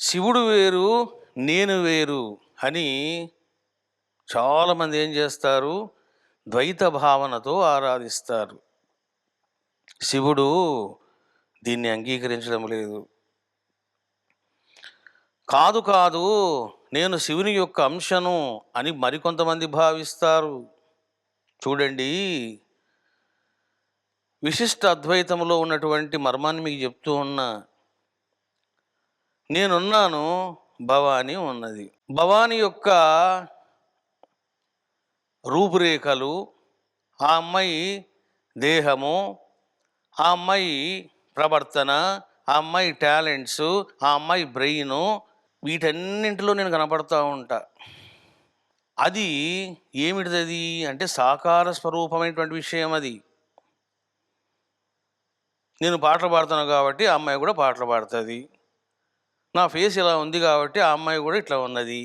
శివుడు వేరు, నేను వేరు అని చాలామంది ఏం చేస్తారు? ద్వైత భావనతో ఆరాధిస్తారు. శివుడు దీన్ని అంగీకరించడం లేదు. కాదు కాదు, నేను శివుని యొక్క అంశను అని మరికొంతమంది భావిస్తారు. చూడండి, విశిష్ట అద్వైతంలో ఉన్నటువంటి మర్మాన్ని మీకు చెప్తూ ఉన్నా. నేనున్నాను, భవాని ఉన్నది. భవాని యొక్క రూపురేఖలు, ఆ అమ్మాయి దేహము, ఆ అమ్మాయి ప్రవర్తన, ఆ అమ్మాయి టాలెంట్స్, ఆ అమ్మాయి బ్రెయిను, వీటన్నింటిలో నేను కనపడతా ఉంటా. అది ఏమిటిది అంటే సాకార స్వరూపమైనటువంటి విషయం. అది నేను పాటలు పాడుతాను కాబట్టి ఆ అమ్మాయి కూడా పాటలు పాడుతుంది. నా ఫేస్ ఇలా ఉంది కాబట్టి ఆ అమ్మాయి కూడా ఇట్లా ఉన్నది.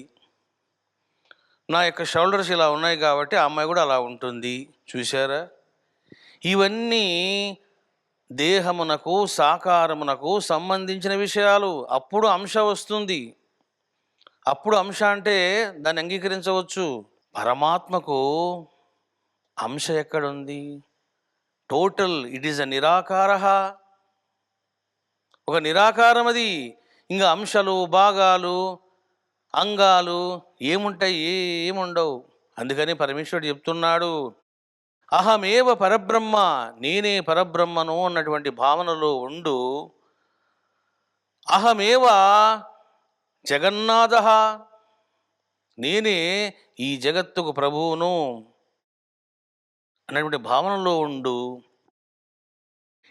నా యొక్క షోల్డర్స్ ఇలా ఉన్నాయి కాబట్టి ఆ అమ్మాయి కూడా అలా ఉంటుంది. చూసారా? ఇవన్నీ దేహమునకు, సాకారమునకు సంబంధించిన విషయాలు. అప్పుడు అంశ వస్తుంది. అప్పుడు అంశ అంటే దాన్ని అంగీకరించవచ్చు. పరమాత్మకు అంశ ఎక్కడుంది? టోటల్ ఇట్ ఈజ్ అ నిరాకార. ఒక నిరాకారం అది. ఇంకా అంశాలు, భాగాలు, అంగాలు ఏముంటాయి? ఏముండవు. అందుకని పరమేశ్వరుడు చెప్తున్నాడు, అహమేవ పరబ్రహ్మ, నేనే పరబ్రహ్మను అన్నటువంటి భావనలో ఉండు. అహమేవ జగన్నాథ, నేనే ఈ జగత్తుకు ప్రభువును అన్నటువంటి భావనలో ఉండు.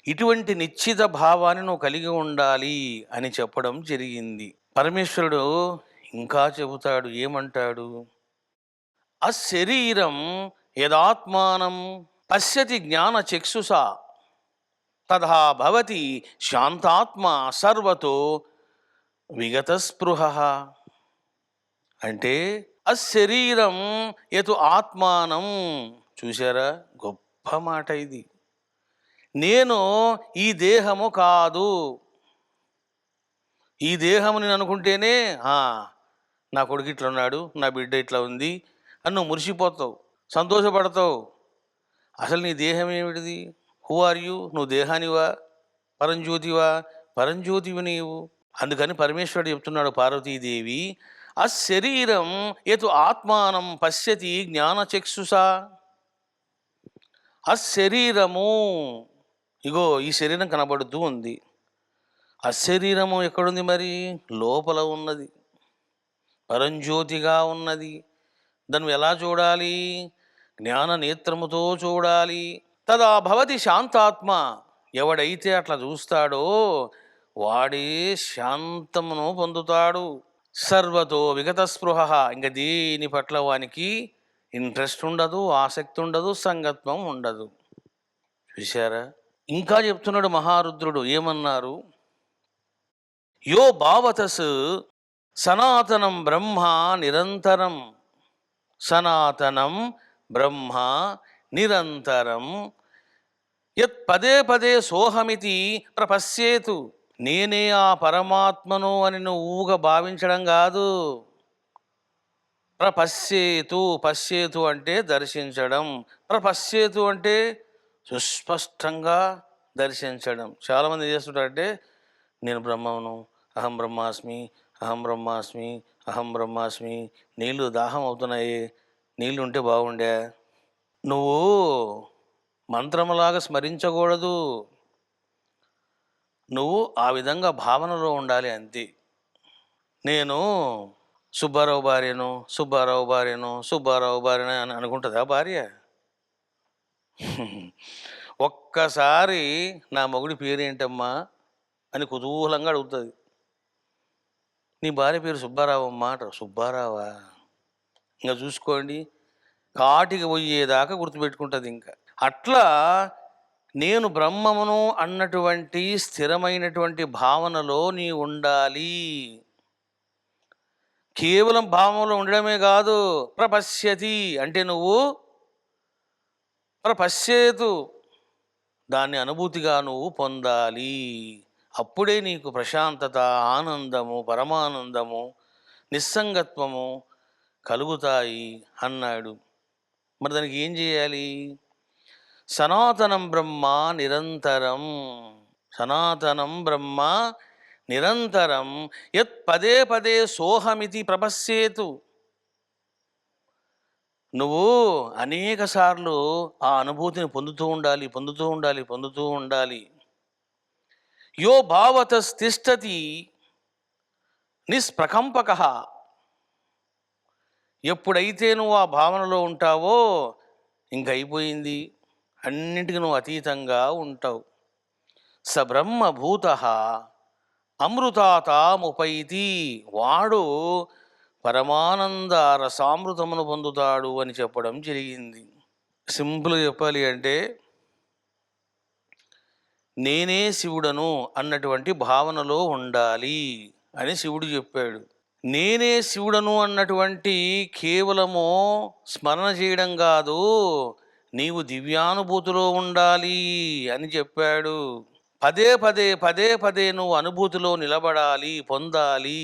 ఇటువంటి నిశ్చిత భావాన్ని నువ్వు కలిగి ఉండాలి అని చెప్పడం జరిగింది. పరమేశ్వరుడు ఇంకా చెబుతాడు, ఏమంటాడు? అశరీరం యదాత్మానం పశ్యతి జ్ఞాన చక్షుషా తథా భవతి శాంతాత్మ సర్వతో విగతస్పృహ. అంటే అశరీరం యతు ఆత్మానం. చూసారా? గొప్ప మాట ఇది. నేను ఈ దేహము కాదు. ఈ దేహము నేను అనుకుంటేనే నా కొడుకు ఇట్లా ఉన్నాడు, నా బిడ్డ ఇట్లా ఉంది అని నువ్వు మురిసిపోతావు, సంతోషపడతావు. అసలు నీ దేహం ఏమిటిది? Who are you? నువ్వు దేహానివా? పరంజ్యోతివా? పరంజ్యోతివి నీవు. అందుకని పరమేశ్వరుడు చెప్తున్నాడు పార్వతీదేవి, అశరీరం యతు ఆత్మానం పశ్యతి జ్ఞానచక్షుషా. అశరీరము, ఇగో ఈ శరీరం కనబడుతూ ఉంది. అశరీరము ఎక్కడుంది మరి? లోపల ఉన్నది, పరంజ్యోతిగా ఉన్నది. దాన్ని ఎలా చూడాలి? జ్ఞాన నేత్రముతో చూడాలి. తదా భవతి శాంతాత్మ. ఎవడైతే అట్లా చూస్తాడో వాడే శాంతమును పొందుతాడు. సర్వతో విగతస్పృహ. ఇంక దేని పట్ల వానికి ఇంట్రెస్ట్ ఉండదు, ఆసక్తి ఉండదు, సంగత్వం ఉండదు. చూశారా? ఇంకా చెప్తున్నాడు మహారుద్రుడు, ఏమన్నారు? యో భావతస్ సనాతనం బ్రహ్మ నిరంతరం. సనాతనం బ్రహ్మ నిరంతరం యత్ పదే పదే సోహమితి ప్రపశ్యేతు. నేనే ఆ పరమాత్మను అని నువ్వుగా భావించడం కాదు. ప్రపశ్యేతు, పశ్యేతు అంటే దర్శించడం, ప్రపశ్యేతు అంటే సుస్పష్టంగా దర్శించడం. చాలామంది చేస్తుంటారంటే నేను బ్రహ్మను, అహం బ్రహ్మాస్మి, అహం బ్రహ్మాస్మి, అహం బ్రహ్మాస్మి. నీళ్ళు దాహం అవుతున్నాయి, నీళ్ళు ఉంటే బాగుండే. నువ్వు మంత్రములాగా స్మరించకూడదు. నువ్వు ఆ విధంగా భావనలో ఉండాలి, అంతే. నేను సుబ్బారావు భార్యను, సుబ్బారావు భార్యను, సుబ్బారావు భార్యను అని అనుకుంటుందా భార్య? ఒక్కసారి నా మొగుడి పేరేంటమ్మా అని కుతూహలంగా అడుగుతుంది. నీ భార్య పేరు సుబ్బారావు అమ్మా అంటారు. సుబ్బారావా? ఇంకా చూసుకోండి, కాటికి పోయేదాకా గుర్తుపెట్టుకుంటుంది. ఇంకా అట్లా నేను బ్రహ్మమును అన్నటువంటి స్థిరమైనటువంటి భావనలో నీ ఉండాలి. కేవలం భావంలో ఉండడమే కాదు, ప్రపశ్యతి అంటే నువ్వు ప్రపశ్యేతు, దాన్ని అనుభూతిగా నువ్వు పొందాలి. అప్పుడే నీకు ప్రశాంతత, ఆనందము, పరమానందము, నిస్సంగత్వము కలుగుతాయి అన్నాడు. మరి దానికి ఏం చేయాలి? సనాతనం బ్రహ్మ నిరంతరం, సనాతనం బ్రహ్మ నిరంతరం యత్ పదే పదే సోహమితి ప్రపశ్యేతు. నువ్వు అనేక సార్లు ఆ అనుభూతిని పొందుతూ ఉండాలి, పొందుతూ ఉండాలి, పొందుతూ ఉండాలి. యో భావతస్తిష్టతి నిష్ప్రకంపక. ఎప్పుడైతే నువ్వు ఆ భావనలో ఉంటావో ఇంక అయిపోయింది, అన్నింటికి నువ్వు అతీతంగా ఉంటావు. స బ్రహ్మభూత అమృతాతాముపైతి. వాడు పరమానంద రసామృతమును పొందుతాడు అని చెప్పడం జరిగింది. సింపుల్గా చెప్పాలి అంటే నేనే శివుడను అన్నటువంటి భావనలో ఉండాలి అని శివుడు చెప్పాడు. నేనే శివుడను అన్నటువంటి కేవలము స్మరణ చేయడం కాదు, నీవు దివ్యానుభూతిలో ఉండాలి అని చెప్పాడు. పదే పదే పదే పదే నువ్వు అనుభూతిలో నిలబడాలి, పొందాలి.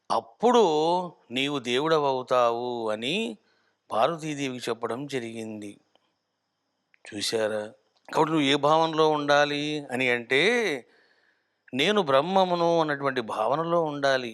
అప్పుడు నీవు దేవుడవవుతావు అని పార్వతీదేవికి చెప్పడం జరిగింది. చూశారా? కాబట్టి నువ్వు ఏ భావనలో ఉండాలి అని అంటే నేను బ్రహ్మమును అన్నటువంటి భావనలో ఉండాలి.